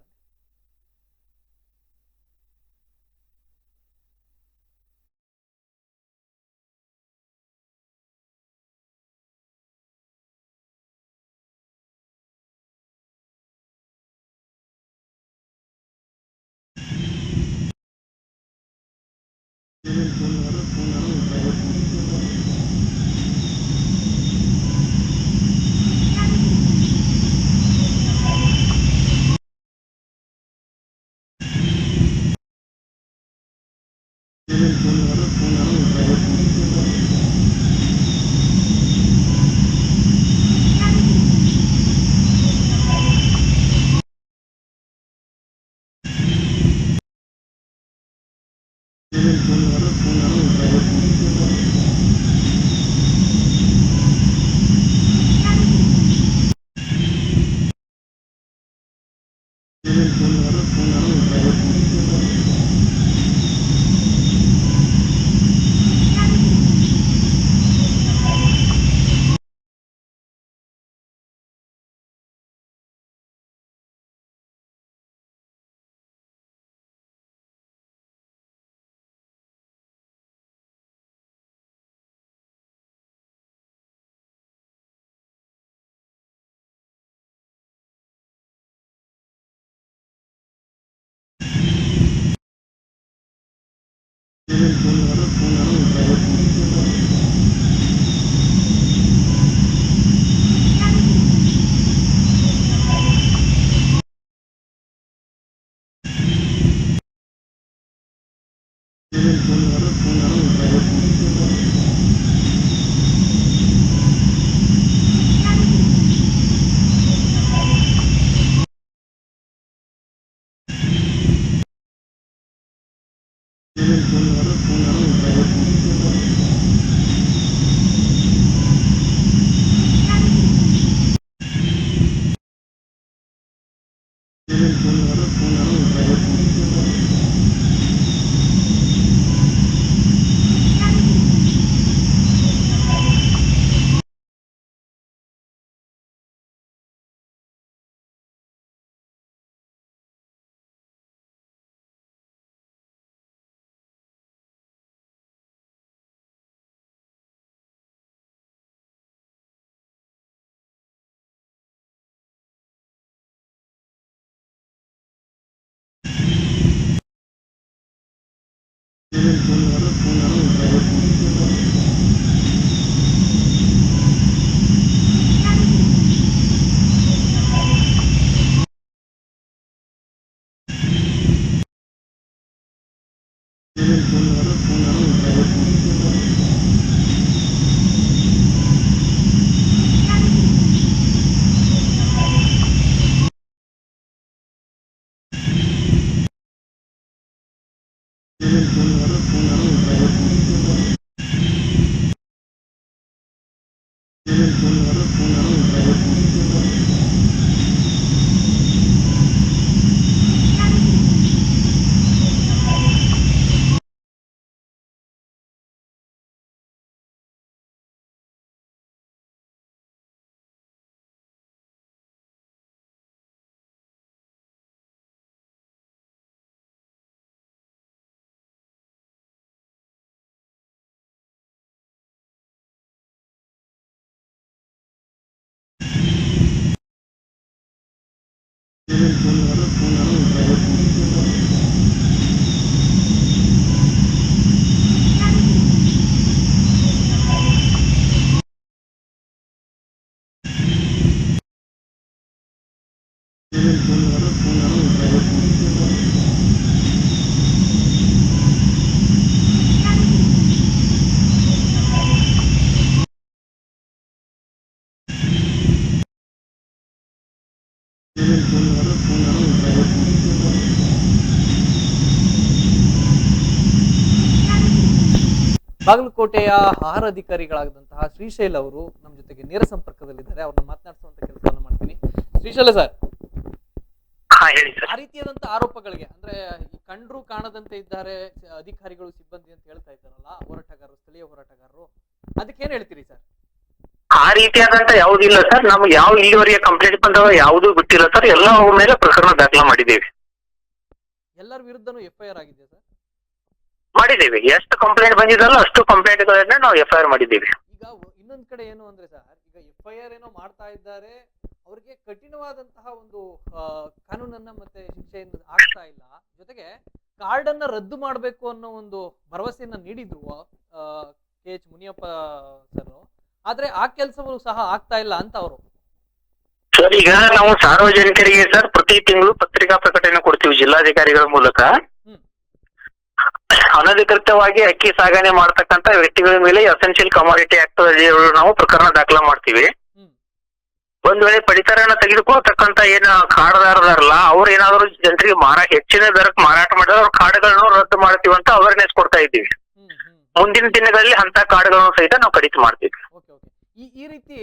ಬಾಗಲಕೋಟೆಯ ಆಹಾರ ಅಧಿಕಾರಿಗಳಾದಂತಹ ಶ್ರೀಶೈಲ್ ಅವರು ನಮ್ಮ ಜೊತೆಗೆ ನೇರ ಸಂಪರ್ಕದಲ್ಲಿದ್ದಾರೆ. ಅವ್ರನ್ನ ಮಾತನಾಡಿಸುವಂತ ಕೆಲಸವನ್ನ ಮಾಡ್ತೀನಿ. ಶ್ರೀಶೈಲ ಸರ್, ಹಾ ಹೇಳಿ ಸರ್. ಆ ರೀತಿಯಾದಂತ ಆರೋಪಗಳಿಗೆ ಅಂದ್ರೆ ಈ ಕಂಡ್ರು ಕಾಣದಂತೆ ಇದ್ದಾರೆ ಅಧಿಕಾರಿಗಳು ಸಿಬ್ಬಂದಿ ಅಂತ ಹೇಳ್ತಾ ಇದ್ದಾರಲ್ಲ ಹೋರಾಟಗಾರರು, ಸ್ಥಳೀಯ ಹೋರಾಟಗಾರರು, ಅದಕ್ಕೆ ಏನ್ ಹೇಳ್ತೀರಿ ಸರ್? ಆ ರೀತಿಯಾದಂತ ಯಾವುದಿಲ್ಲ ಸರ್. ನಮ್ಗೆ ಯಾವ ಇಲ್ಲಿವರೆಗೆ ಕಂಪ್ಲೇಂಟ್ ಬಂದವ ಯಾವುದೂ ಬಿಟ್ಟಿಲ್ಲ ಸರ್. ಎಲ್ಲ ಅವ್ರ ಮೇಲೆ ಪ್ರಕರಣ ದಾಖಲ ಮಾಡಿದ್ದೇವೆ. ಎಲ್ಲರ ವಿರುದ್ಧನೂ FIR ಆಗಿದೆ ಸರ್? ಮಾಡಿದ್ದೇವೆ. ಎಷ್ಟು ಕಂಪ್ಲೇಂಟ್ ಬಂದಿದಲ್ಲ ಅಷ್ಟು ಕಂಪ್ಲೇಂಟ್ ಗಳನ್ನ ನಾವು FIR ಮಾಡಿದ್ದೇವೆ. ಈಗ ಇನ್ನೊಂದ್ ಕಡೆ ಏನು ಅಂದ್ರೆ ಸರ್, ಈಗ FIR ಏನೋ ಮಾಡ್ತಾ ಇದ್ದಾರೆ, ಅವ್ರಿಗೆ ಕಠಿಣವಾದಂತಹ ಒಂದು ಕಾನೂನನ್ನ ಮತ್ತೆ ಶಿಕ್ಷೆಯನ್ನು ಆಗ್ತಾ ಇಲ್ಲ, ಜೊತೆಗೆ ಕಾರ್ಡ್ ಅನ್ನ ರದ್ದು ಮಾಡ್ಬೇಕು ಅನ್ನೋ ಒಂದು ಭರವಸೆಯನ್ನ ನೀಡಿದ್ರು KH ಮುನಿಯಪ್ಪ ಸರ್. ಆದ್ರೆ ಆ ಕೆಲಸಗಳು ಸಹ ಆಗ್ತಾ ಇಲ್ಲ ಅಂತ ಅವರು. ಸರ್, ಈಗ ನಾವು ಸಾರ್ವಜನಿಕರಿಗೆ ಸರ್ ಪ್ರತಿ ತಿಂಗಳು ಪತ್ರಿಕಾ ಪ್ರಕಟಣೆ ಕೊಡ್ತೀವಿ ಜಿಲ್ಲಾಧಿಕಾರಿಗಳ ಮೂಲಕ. ಅನಧಿಕೃತವಾಗಿ ಅಕ್ಕಿ ಸಾಗಣೆ ಮಾಡ್ತಕ್ಕಂತ ವ್ಯಕ್ತಿಗಳ ಮೇಲೆ ಎಸೆನ್ಷಿಯಲ್ ಕಮಾಡಿಟಿ ಆಕ್ಟ್ ನಾವು ಪ್ರಕರಣ ದಾಖಲ ಮಾಡ್ತೀವಿ. ಒಂದ್ ವೇಳೆ ಪಡಿತರನ್ನ ತೆಗೆದುಕೊಳ್ತಕ್ಕಂತ ಏನ ಕಾರ್ಡ್ದಾರದಾರಲ್ಲ ಅವ್ರು ಏನಾದ್ರು ಜನರಿಗೆ ಹೆಚ್ಚಿನ ದರಕ್ಕೆ ಮಾರಾಟ ಮಾಡಿದ್ರೆ ಅವ್ರ ಕಾರ್ಡ್ಗಳನ್ನು ರದ್ದು ಮಾಡ್ತೀವಿ ಅಂತ ಅವೇರ್ನೆಸ್ ಕೊಡ್ತಾ ಇದ್ದೀವಿ. ಮುಂದಿನ ದಿನಗಳಲ್ಲಿ ಅಂತ ಕಾರ್ಡ್ಗಳನ್ನು ಸಹಿತ ನಾವು ಕಡಿತ ಮಾಡ್ತೀವಿ. ಈ ರೀತಿ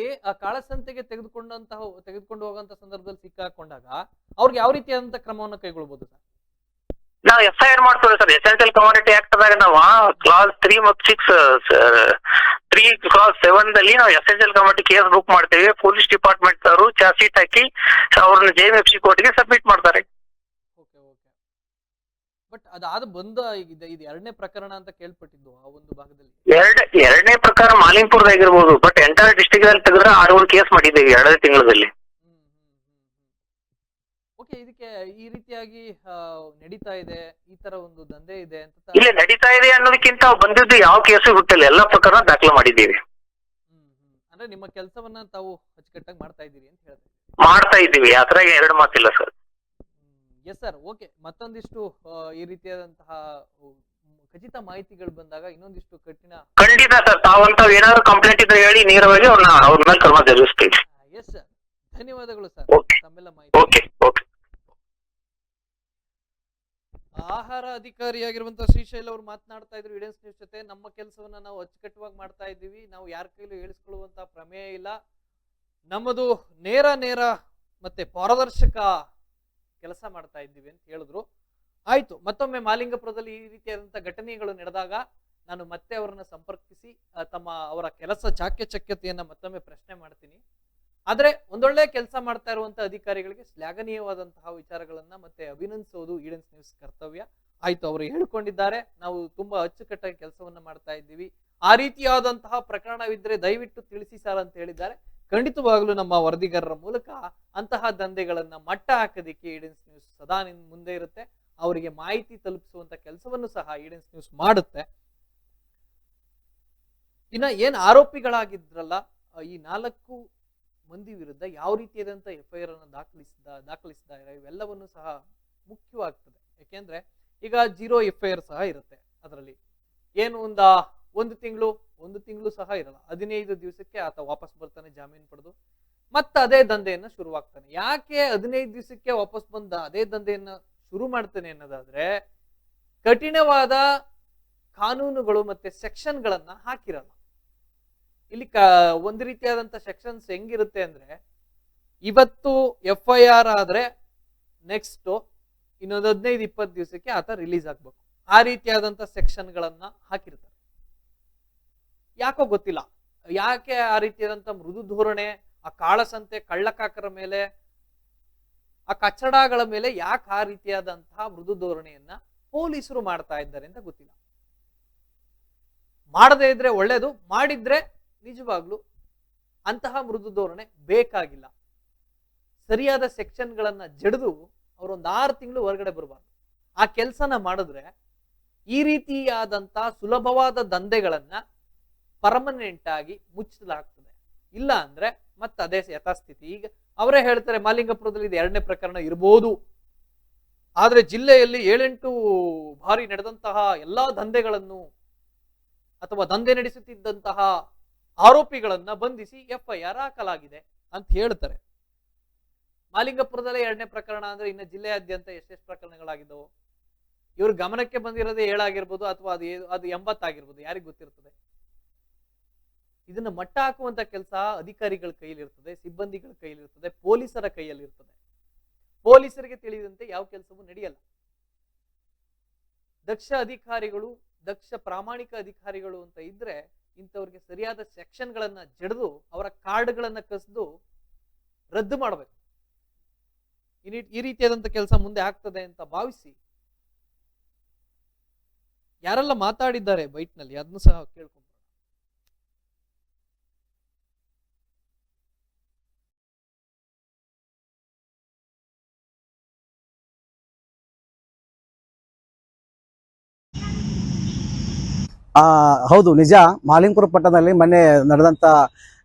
ಕಾಳಸಂತೆಗೆ ತೆಗೆದುಕೊಂಡು ಹೋಗುವಂತ ಸಂದರ್ಭದಲ್ಲಿ ಸಿಕ್ಕಾಕೊಂಡಾಗ ಅವ್ರಿಗೆ ಯಾವ ರೀತಿಯಾದಂತ ಕ್ರಮವನ್ನು ಕೈಗೊಳ್ಳಬಹುದು ಸರ್? ನಾವು FIR ಮಾಡ್ತೀವಿ ಸರ್. ಎಸೆನ್ಷಿಯಲ್ ಕಮಾಡಿಟಿ ಆಕ್ಟ್ ದಾಗ ನಾವು ಕ್ಲಾಸ್ 3 ಮತ್ತು 3 ಕ್ಲಾಸ್ 7 ದಲ್ಲಿ ನಾವು ಎಸೆನ್ಷಿಯಲ್ ಕಮಾಡಿಟಿ ಕೇಸ್ ಬುಕ್ ಮಾಡ್ತೇವೆ. ಪೊಲೀಸ್ ಡಿಪಾರ್ಟ್ಮೆಂಟ್ ಅವರು ಚಾರ್ಜ್ ಶೀಟ್ ಹಾಕಿ ಅವ್ರನ್ನ JMFC ಕೋರ್ಟ್ಗೆ ಸಬ್ಮಿಟ್ ಮಾಡ್ತಾರೆ. ಬಟ್ ಅದಾದ ಬಂದ ಇದು ಎರಡನೇ ಪ್ರಕರಣ ಅಂತ ಕೇಳ್ಪಟ್ಟಿದ್ದು ಆ ಒಂದು ಭಾಗದಲ್ಲಿ. ಎರಡನೇ ಪ್ರಕಾರ ಮಾಲಿಂಗ್ಪುರದಾಗಿರ್ಬೋದು, ಬಟ್ ಎಂಟೈರ್ ಡಿಸ್ಟ್ರಿಕ್ಟ್ ಅಲ್ಲಿ ತೆಗೆದ್ರೆ 6 ಕೇಸ್ ಮಾಡಿದ್ದೇವೆ 2 ತಿಂಗಳಲ್ಲಿ. ಓಕೆ, ಇದಕ್ಕೆ ಈ ರೀತಿಯಾಗಿ ನಡೀತಾ ಇದೆ, ಈ ತರ ಒಂದು ದಂಧೆ ಇದೆ ಅಂತ ಇಲ್ಲಿ ನಡೀತಾ ಇದೆ ಅನ್ನೋದಕ್ಕಿಂತ ಬಂದಿದ್ದು ಯಾವ ಕೇಸು ಬಿಟ್ಟಿಲ್ಲ, ಎಲ್ಲ ಪ್ರಕರಣ ದಾಖಲೆ ಮಾಡಿದ್ದೀವಿ. ಅಂದ್ರೆ ನಿಮ್ಮ ಕೆಲಸವನ್ನ ತಾವು ಅಚ್ಚುಕಟ್ಟಾಗಿ ಮಾಡ್ತಾ ಇದ್ದೀರಿ ಅಂತ ಹೇಳ್ತಾರೆ. ಮಾಡ್ತಾ ಇದ್ದೀವಿ, ಅದ್ರಾಗ 2 ಮಾತಿಲ್ಲ ಸರ್. Yes sir, okay. ಮತ್ತೊಂದಿಷ್ಟು ಈ ರೀತಿಯಾದಂತಹ ಖಚಿತ ಮಾಹಿತಿಗಳು ಬಂದಾಗ ಇನ್ನೊಂದಿಷ್ಟು ಕಠಿಣ. ಖಂಡಿತ ಸರ್, ತಾವಂತಾವ್ ಏನಾದ್ರು ಕಂಪ್ಲೇಂಟ್ ಇದ್ರೆ ಹೇಳಿ, ನೇರವಾಗಿ ಅವ್ರ ಮೇಲೆ ಕ್ರಮ ಜರುಗಿಸ್ತೀವಿ. ಎಸ್ ಸರ್, ಧನ್ಯವಾದಗಳು ಸರ್ ತಮ್ಮೆಲ್ಲ ಮಾಹಿತಿ. ಓಕೆ. ಆಹಾರ ಅಧಿಕಾರಿಯಾಗಿರುವಂತಹ ಶ್ರೀಶೈಲ್ ಅವರು ಮಾತನಾಡ್ತಾ ಇದ್ರು ಈಡೆನ್ಸ್ ನ್ಯೂಸ್ ಜೊತೆ. ನಮ್ಮ ಕೆಲಸವನ್ನ ನಾವು ಅಚ್ಚುಕಟ್ಟವಾಗಿ ಮಾಡ್ತಾ ಇದ್ದೀವಿ, ನಾವು ಯಾರ ಕೈಲೂ ಹೇಳಿಸ್ಕೊಳ್ಳುವಂತ ಪ್ರಮೇಯ ಇಲ್ಲ, ನಮ್ಮದು ನೇರ ಮತ್ತೆ ಪಾರದರ್ಶಕ ಕೆಲಸ ಮಾಡ್ತಾ ಇದ್ದೀವಿ ಅಂತ ಹೇಳಿದ್ರು. ಆಯ್ತು, ಮತ್ತೊಮ್ಮೆ ಮಾಲಿಂಗಪುರದಲ್ಲಿ ಈ ರೀತಿಯಾದಂತಹ ಘಟನೆಗಳು ನಡೆದಾಗ ನಾನು ಮತ್ತೆ ಅವರನ್ನ ಸಂಪರ್ಕಿಸಿ ಅವರ ಕೆಲಸ ಚಾಕ್ಯಚಕ್ಯತೆಯನ್ನ ಮತ್ತೊಮ್ಮೆ ಪ್ರಶ್ನೆ ಮಾಡ್ತೀನಿ. ಆದ್ರೆ ಒಂದೊಳ್ಳೆ ಕೆಲಸ ಮಾಡ್ತಾ ಇರುವಂತಹ ಅಧಿಕಾರಿಗಳಿಗೆ ಶ್ಲಾಘನೀಯವಾದಂತಹ ವಿಚಾರಗಳನ್ನ ಮತ್ತೆ ಅಭಿನಂದಿಸೋದು ಈಡೆನ್ಸ್ ನ್ಯೂಸ್ ಕರ್ತವ್ಯ. ಆಯ್ತು, ಅವರು ಹೇಳ್ಕೊಂಡಿದ್ದಾರೆ, ನಾವು ತುಂಬಾ ಅಚ್ಚುಕಟ್ಟಾಗಿ ಕೆಲಸವನ್ನ ಮಾಡ್ತಾ ಇದ್ದೀವಿ, ಆ ರೀತಿಯಾದಂತಹ ಪ್ರಕರಣವಿದ್ರೆ ದಯವಿಟ್ಟು ತಿಳಿಸಿ ಸರ್ ಅಂತ ಹೇಳಿದ್ದಾರೆ. ಖಂಡಿತವಾಗ್ಲೂ ನಮ್ಮ ವರದಿಗಾರರ ಮೂಲಕ ಅಂತಹ ದಂಧೆಗಳನ್ನ ಮಟ್ಟ ಹಾಕೋದಿಕ್ಕೆ ಈಡೆನ್ಸ್ ನ್ಯೂಸ್ ಸದಾ ಮುಂದೆ ಇರುತ್ತೆ. ಅವರಿಗೆ ಮಾಹಿತಿ ತಲುಪಿಸುವಂತ ಕೆಲಸವನ್ನು ಸಹ ಈಡೆನ್ಸ್ ನ್ಯೂಸ್ ಮಾಡುತ್ತೆ. ಇನ್ನ ಏನ್ ಆರೋಪಿಗಳಾಗಿದ್ರಲ್ಲ ಈ 4 ಮಂದಿ ವಿರುದ್ಧ ಯಾವ ರೀತಿಯಾದಂತ FIR ಅನ್ನು ದಾಖಲಿಸಿದ್ದಾರೆ ಇವೆಲ್ಲವನ್ನು ಸಹ ಮುಖ್ಯವಾಗ್ತದೆ. ಯಾಕೆಂದ್ರೆ ಈಗ 0 FIR ಸಹ ಇರುತ್ತೆ. ಅದರಲ್ಲಿ ಏನು ಒಂದು ತಿಂಗಳು ಸಹ ಇರಲ್ಲ, 15 ದಿವಸಕ್ಕೆ ಆತ ವಾಪಸ್ ಬರ್ತಾನೆ ಜಾಮೀನು ಪಡೆದು, ಮತ್ತೆ ಅದೇ ದಂಧೆಯನ್ನ ಶುರುವಾಗ್ತಾನೆ. ಯಾಕೆ 15 ದಿವಸಕ್ಕೆ ವಾಪಸ್ ಬಂದ ಅದೇ ದಂಧೆಯನ್ನ ಶುರು ಮಾಡ್ತಾನೆ ಅನ್ನೋದಾದ್ರೆ ಕಠಿಣವಾದ ಕಾನೂನುಗಳು ಮತ್ತೆ ಸೆಕ್ಷನ್ ಗಳನ್ನ ಹಾಕಿರಲ್ಲ. ಇಲ್ಲಿ ಒಂದು ರೀತಿಯಾದಂತ ಸೆಕ್ಷನ್ಸ್ ಹೆಂಗಿರುತ್ತೆ ಅಂದ್ರೆ, ಇವತ್ತು FIR ಆದ್ರೆ ನೆಕ್ಸ್ಟ್ ಇನ್ನೊಂದು 15-20 ದಿವಸಕ್ಕೆ ಆತ ರಿಲೀಸ್ ಆಗ್ಬೇಕು, ಆ ರೀತಿಯಾದಂತ ಸೆಕ್ಷನ್ ಗಳನ್ನ ಹಾಕಿರ್ತಾರೆ. ಯಾಕೋ ಗೊತ್ತಿಲ್ಲ ಯಾಕೆ ಆ ರೀತಿಯಾದಂತ ಮೃದು ಧೋರಣೆ, ಆ ಕಾಳಸಂತೆ ಕಳ್ಳಕಾಕರ ಮೇಲೆ, ಆ ಕಚ್ಚಡಗಳ ಮೇಲೆ ಯಾಕೆ ಆ ರೀತಿಯಾದಂತಹ ಮೃದು ಧೋರಣೆಯನ್ನ ಪೊಲೀಸರು ಮಾಡ್ತಾ ಇದ್ದಾರೆ ಅಂತ ಗೊತ್ತಿಲ್ಲ. ಮಾಡದೇ ಇದ್ರೆ ಒಳ್ಳೇದು, ಮಾಡಿದ್ರೆ ನಿಜವಾಗ್ಲು ಅಂತಹ ಮೃದು ಧೋರಣೆ ಬೇಕಾಗಿಲ್ಲ. ಸರಿಯಾದ ಸೆಕ್ಷನ್ ಗಳನ್ನ ಜಡಿದು ಅವರೊಂದು 6 ತಿಂಗಳು ಹೊರಗಡೆ ಬರಬಾರ್ದು. ಆ ಕೆಲಸನ ಮಾಡಿದ್ರೆ ಈ ರೀತಿಯಾದಂತ ಸುಲಭವಾದ ದಂಧೆಗಳನ್ನ ಪರ್ಮನೆಂಟ್ ಆಗಿ ಮುಚ್ಚಲಾಗ್ತದೆ. ಇಲ್ಲ ಅಂದ್ರೆ ಮತ್ತೆ ಅದೇ ಯಥಾಸ್ಥಿತಿ. ಈಗ ಅವರೇ ಹೇಳ್ತಾರೆ ಮಾಲಿಂಗಪುರದಲ್ಲಿ ಇದು 2ನೇ ಪ್ರಕರಣ ಇರಬಹುದು, ಆದ್ರೆ ಜಿಲ್ಲೆಯಲ್ಲಿ 7-8 ಬಾರಿ ನಡೆದಂತಹ ಎಲ್ಲಾ ದಂಧೆಗಳನ್ನು ಅಥವಾ ದಂಧೆ ನಡೆಸುತ್ತಿದ್ದಂತಹ ಆರೋಪಿಗಳನ್ನ ಬಂಧಿಸಿ FIR ಹಾಕಲಾಗಿದೆ ಅಂತ ಹೇಳ್ತಾರೆ. ಮಾಲಿಂಗಪುರದಲ್ಲೇ 2ನೇ ಪ್ರಕರಣ ಅಂದ್ರೆ ಇನ್ನು ಜಿಲ್ಲೆಯಾದ್ಯಂತ ಎಷ್ಟೆಷ್ಟು ಪ್ರಕರಣಗಳಾಗಿದ್ದವು? ಇವ್ರ ಗಮನಕ್ಕೆ ಬಂದಿರೋದೇ 7 ಆಗಿರ್ಬೋದು ಅಥವಾ ಅದು 80 ಆಗಿರ್ಬೋದು, ಯಾರಿಗ್ ಗೊತ್ತಿರ್ತದೆ. ಇದನ್ನ ಮಟ್ಟ ಹಾಕುವಂತ ಕೆಲಸ ಅಧಿಕಾರಿಗಳ ಕೈಲಿರ್ತದೆ, ಸಿಬ್ಬಂದಿಗಳ ಕೈಲಿರ್ತದೆ, ಪೊಲೀಸರ ಕೈಯಲ್ಲಿ ಇರ್ತದೆ. ಪೊಲೀಸರಿಗೆ ತಿಳಿದಂತೆ ಯಾವ ಕೆಲಸವೂ ನಡೆಯಲ್ಲ. ದಕ್ಷ ಅಧಿಕಾರಿಗಳು, ದಕ್ಷ ಪ್ರಾಮಾಣಿಕ ಅಧಿಕಾರಿಗಳು ಅಂತ ಇದ್ರೆ ಇಂಥವ್ರಿಗೆ ಸರಿಯಾದ ಸೆಕ್ಷನ್ ಗಳನ್ನ ಜಡಿದು ಅವರ ಕಾರ್ಡ್ಗಳನ್ನ ಕಸಿದು ರದ್ದು ಮಾಡಬೇಕು. ಈ ರೀತಿಯಾದಂತ ಕೆಲಸ ಮುಂದೆ ಆಗ್ತದೆ ಅಂತ ಭಾವಿಸಿ ಯಾರೆಲ್ಲ ಮಾತಾಡಿದ್ದಾರೆ ಬೈಟ್ ನಲ್ಲಿ ಅದನ್ನು ಸಹ ಕೇಳ್ಕೊಂಡು ಹೌದು, ನಿಜ. ಮಾಲಿಂಗಪುರ ಪಟ್ಟಣದಲ್ಲಿ ಮೊನ್ನೆ ನಡೆದಂತ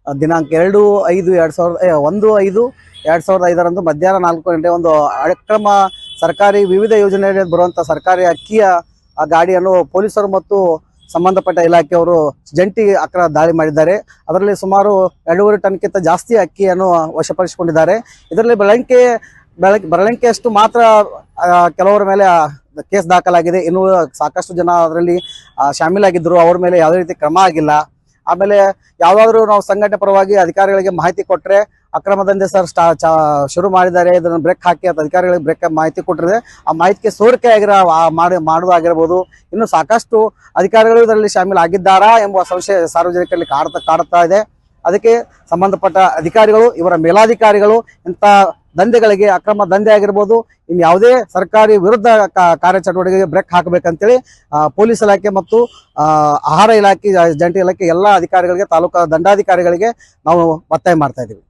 ದಿನಾಂಕ 1/5/2005 ಮಧ್ಯಾಹ್ನ 4 ಗಂಟೆ ಒಂದು ಅಕ್ರಮ ಸರ್ಕಾರಿ ವಿವಿಧ ಯೋಜನೆಯಲ್ಲಿ ಬರುವಂತ ಸರ್ಕಾರಿ ಅಕ್ಕಿಯ ಗಾಡಿಯನ್ನು ಪೊಲೀಸರು ಮತ್ತು ಸಂಬಂಧಪಟ್ಟ ಇಲಾಖೆಯವರು ಜಂಟಿ ದಾಳಿ ಮಾಡಿದ್ದಾರೆ. ಅದರಲ್ಲಿ ಸುಮಾರು 2.5 ಟನ್ಗಿಂತ ಜಾಸ್ತಿ ಅಕ್ಕಿಯನ್ನು ವಶಪಡಿಸಿಕೊಂಡಿದ್ದಾರೆ. ಇದರಲ್ಲಿ ಬೆರಳಿಕೆಯಷ್ಟು ಮಾತ್ರ ಕೆಲವರ ಮೇಲೆ ಕೇಸ್ ದಾಖಲಾಗಿದೆ. ಇನ್ನು ಸಾಕಷ್ಟು ಜನ ಅದರಲ್ಲಿ ಶಾಮೀಲಾಗಿದ್ದರು, ಅವ್ರ ಮೇಲೆ ಯಾವುದೇ ರೀತಿ ಕ್ರಮ ಆಗಿಲ್ಲ. ಆಮೇಲೆ ಯಾವ್ದಾದ್ರು ನಾವು ಸಂಘಟನೆ ಪರವಾಗಿ ಅಧಿಕಾರಿಗಳಿಗೆ ಮಾಹಿತಿ ಕೊಟ್ಟರೆ ಅಕ್ರಮ ದಂಧೆ ಸರ್ ಶುರು ಮಾಡಿದ್ದಾರೆ, ಇದನ್ನು ಬ್ರೇಕ್ ಹಾಕಿ ಅಂತ ಅಧಿಕಾರಿಗಳಿಗೆ ಬ್ರೇಕ್ ಮಾಹಿತಿ ಕೊಟ್ಟಿದೆ. ಆ ಮಾಹಿತಿಗೆ ಸೋರಿಕೆ ಮಾಡುವುದಾಗಿರ್ಬೋದು. ಇನ್ನು ಸಾಕಷ್ಟು ಅಧಿಕಾರಿಗಳು ಇದರಲ್ಲಿ ಶಾಮೀಲಾಗಿದ್ದಾರಾ ಎಂಬ ಸಂಶಯ ಸಾರ್ವಜನಿಕರಲ್ಲಿ ಕಾಡ್ತಾ ಇದೆ. ಅದಕ್ಕೆ ಸಂಬಂಧಪಟ್ಟ ಅಧಿಕಾರಿಗಳು, ಇವರ ಮೇಲಾಧಿಕಾರಿಗಳು ಇಂಥ ದಂಧೆಗಳಿಗೆ, ಅಕ್ರಮ ದಂಧೆ ಆಗಿರ್ಬೋದು, ಇನ್ನು ಯಾವುದೇ ಸರ್ಕಾರಿ ವಿರುದ್ಧ ಕಾರ್ಯಚಟುವಟಿಕೆಗೆ ಬ್ರೇಕ್ ಹಾಕಬೇಕಂತೇಳಿ ಪೊಲೀಸ್ ಇಲಾಖೆ ಮತ್ತು ಆಹಾರ ಇಲಾಖೆ, ಜಂಟಿ ಇಲಾಖೆ ಎಲ್ಲ ಅಧಿಕಾರಿಗಳಿಗೆ, ತಾಲೂಕಾ ದಂಡಾಧಿಕಾರಿಗಳಿಗೆ ನಾವು ಒತ್ತಾಯ ಮಾಡ್ತಾ ಇದ್ದೀವಿ.